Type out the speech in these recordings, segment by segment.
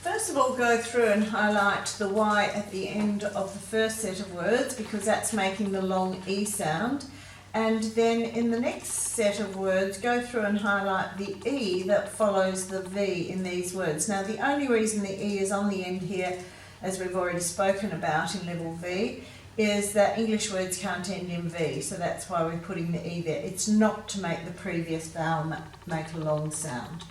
First of all, go through and highlight the Y at the end of the first set of words because that's making the long E sound. And then in the next set of words, go through and highlight the E that follows the V in these words. Now, the only reason the E is on the end here, as we've already spoken about in level V, is that English words can't end in V, so that's why we're putting the E there. It's not to make the previous vowel make a long sound.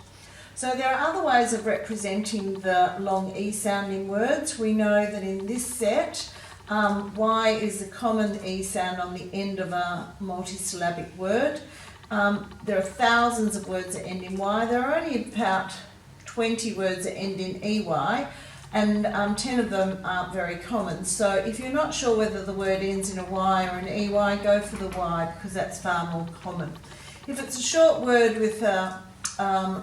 So there are other ways of representing the long E sound in words. We know that in this set, Y is a common E sound on the end of a multisyllabic word. There are thousands of words that end in Y. There are only about 20 words that end in EY, and 10 of them aren't very common. So if you're not sure whether the word ends in a Y or an EY, go for the Y because that's far more common. If it's a short word with a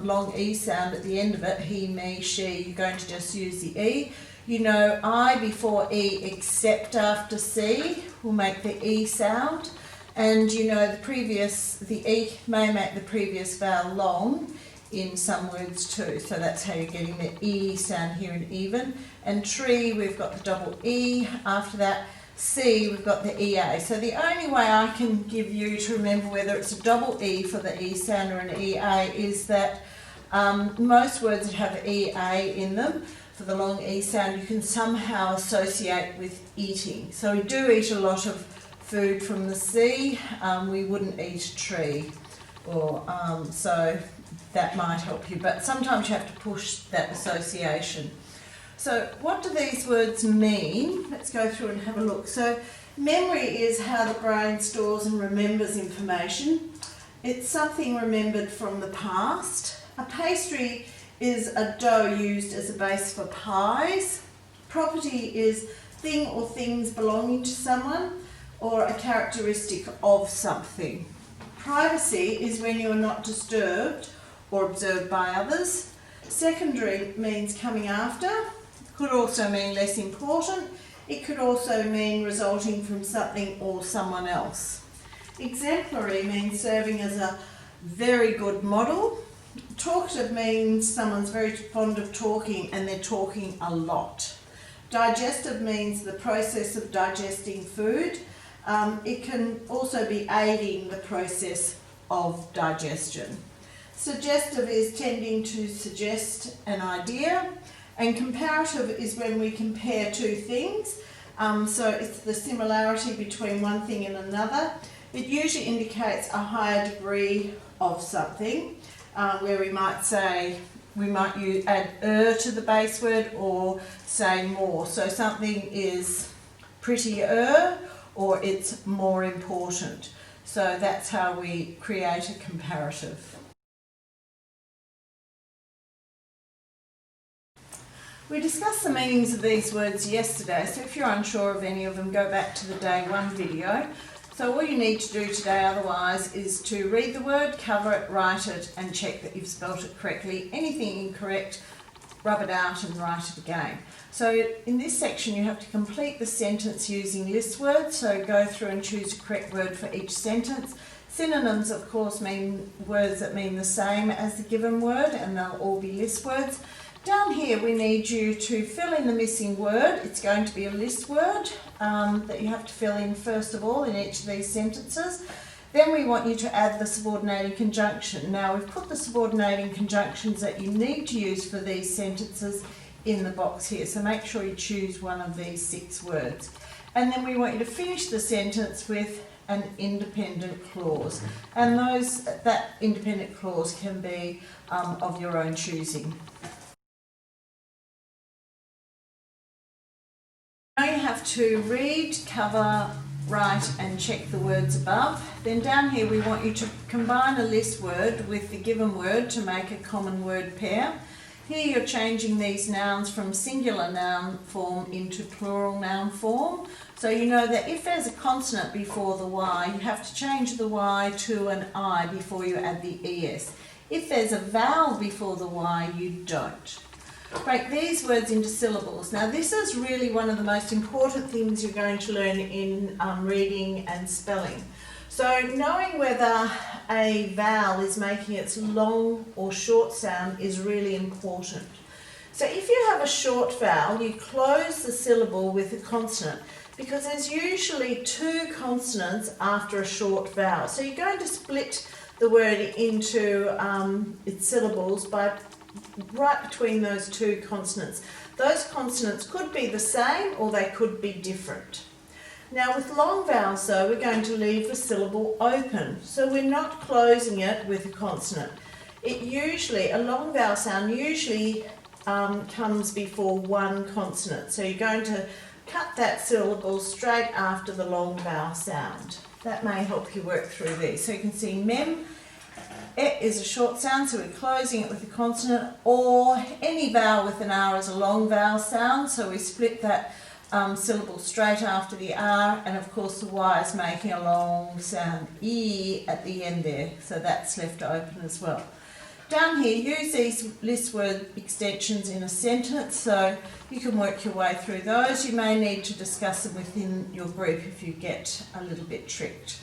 long E sound at the end of it, he, me, she, you're going to just use the E. You know I before E except after C will make the E sound, and you know the E may make the previous vowel long in some words too, so that's how you're getting the E sound here in even. And tree, we've got the double E. After that, C, we've got the EA. So the only way I can give you to remember whether it's a double E for the E sound or an EA is that most words that have EA in them for the long E sound you can somehow associate with eating. So we do eat a lot of food from the sea. We wouldn't eat a tree, or so that might help you, but sometimes you have to push that association. So what do these words mean? Let's go through and have a look. So memory is how the brain stores and remembers information. It's something remembered from the past. A pastry is a dough used as a base for pies. Property is thing or things belonging to someone or a characteristic of something. Privacy is when you are not disturbed or observed by others. Secondary means coming after. Could also mean less important. It could also mean resulting from something or someone else. Exemplary means serving as a very good model. Talkative means someone's very fond of talking and they're talking a lot. Digestive means the process of digesting food. It can also be aiding the process of digestion. Suggestive is tending to suggest an idea, and comparative is when we compare two things. So it's the similarity between one thing and another. It usually indicates a higher degree of something, where we might add to the base word or say more. So something is prettier or it's more important. So that's how we create a comparative. We discussed the meanings of these words yesterday, so if you're unsure of any of them, go back to the day one video. So all you need to do today otherwise is to read the word, cover it, write it, and check that you've spelt it correctly. Anything incorrect, rub it out and write it again. So in this section you have to complete the sentence using list words, so go through and choose a correct word for each sentence. Synonyms, of course, mean words that mean the same as the given word, and they'll all be list words. Down here we need you to fill in the missing word. It's going to be a list word that you have to fill in first of all in each of these sentences. Then we want you to add the subordinating conjunction. Now we've put the subordinating conjunctions that you need to use for these sentences in the box here, so make sure you choose one of these 6 words. And then we want you to finish the sentence with an independent clause, and that independent clause can be of your own choosing. Now you have to read, cover, write and check the words above. Then down here we want you to combine a list word with the given word to make a common word pair. Here you're changing these nouns from singular noun form into plural noun form. So you know that if there's a consonant before the Y, you have to change the Y to an I before you add the ES. If there's a vowel before the Y, you don't. Break these words into syllables. Now this is really one of the most important things you're going to learn in reading and spelling. So knowing whether a vowel is making its long or short sound is really important. So if you have a short vowel, you close the syllable with a consonant because there's usually two consonants after a short vowel. So you're going to split the word into its syllables by right between those two consonants. Those consonants could be the same or they could be different. Now with long vowels though, we're going to leave the syllable open. So we're not closing it with a consonant. A long vowel sound usually comes before one consonant. So you're going to cut that syllable straight after the long vowel sound. That may help you work through these. So you can see mem, it is a short sound, so we're closing it with a consonant, or any vowel with an R is a long vowel sound, so we split that syllable straight after the R, and of course the Y is making a long sound, E at the end there, so that's left open as well. Down here, use these list word extensions in a sentence, so you can work your way through those. You may need to discuss them within your group if you get a little bit tricked.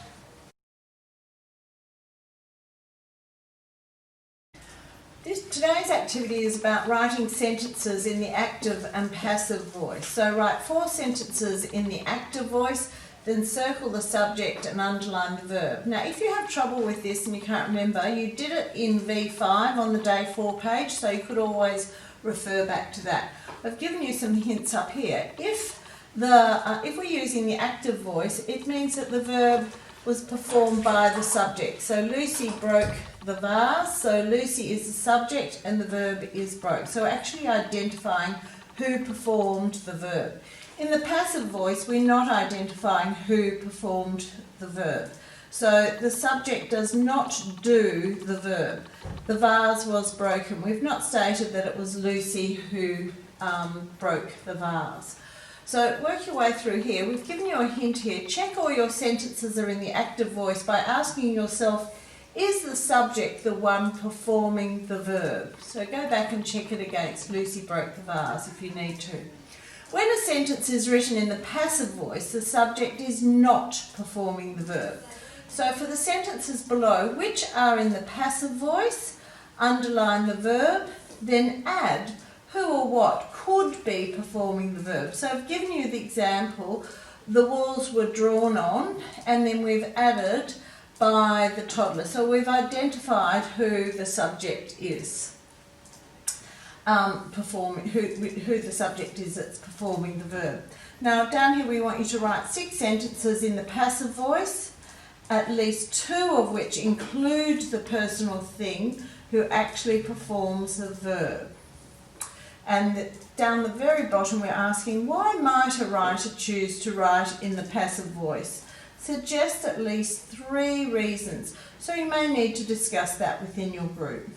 Today's activity is about writing sentences in the active and passive voice. So write 4 sentences in the active voice, then circle the subject and underline the verb. Now if you have trouble with this and you can't remember, you did it in V5 on the day 4 page, so you could always refer back to that. I've given you some hints up here. If we're using the active voice, it means that the verb was performed by the subject. So Lucy broke the vase, so Lucy is the subject and the verb is broke. So actually identifying who performed the verb. In the passive voice, we're not identifying who performed the verb. So the subject does not do the verb. The vase was broken. We've not stated that it was Lucy who broke the vase. So work your way through here. We've given you a hint here. Check all your sentences are in the active voice by asking yourself, is the subject the one performing the verb? So go back and check it against Lucy broke the vase if you need to. When a sentence is written in the passive voice, the subject is not performing the verb. So for the sentences below, which are in the passive voice, underline the verb, then add who or what could be performing the verb. So I've given you the example, the walls were drawn on, and then we've added by the toddler. So we've identified who the subject is. Who the subject is that's performing the verb. Now down here we want you to write 6 sentences in the passive voice, at least 2 of which include the person or thing who actually performs the verb. And down the very bottom we're asking, why might a writer choose to write in the passive voice? Suggest at least 3 reasons. So you may need to discuss that within your group.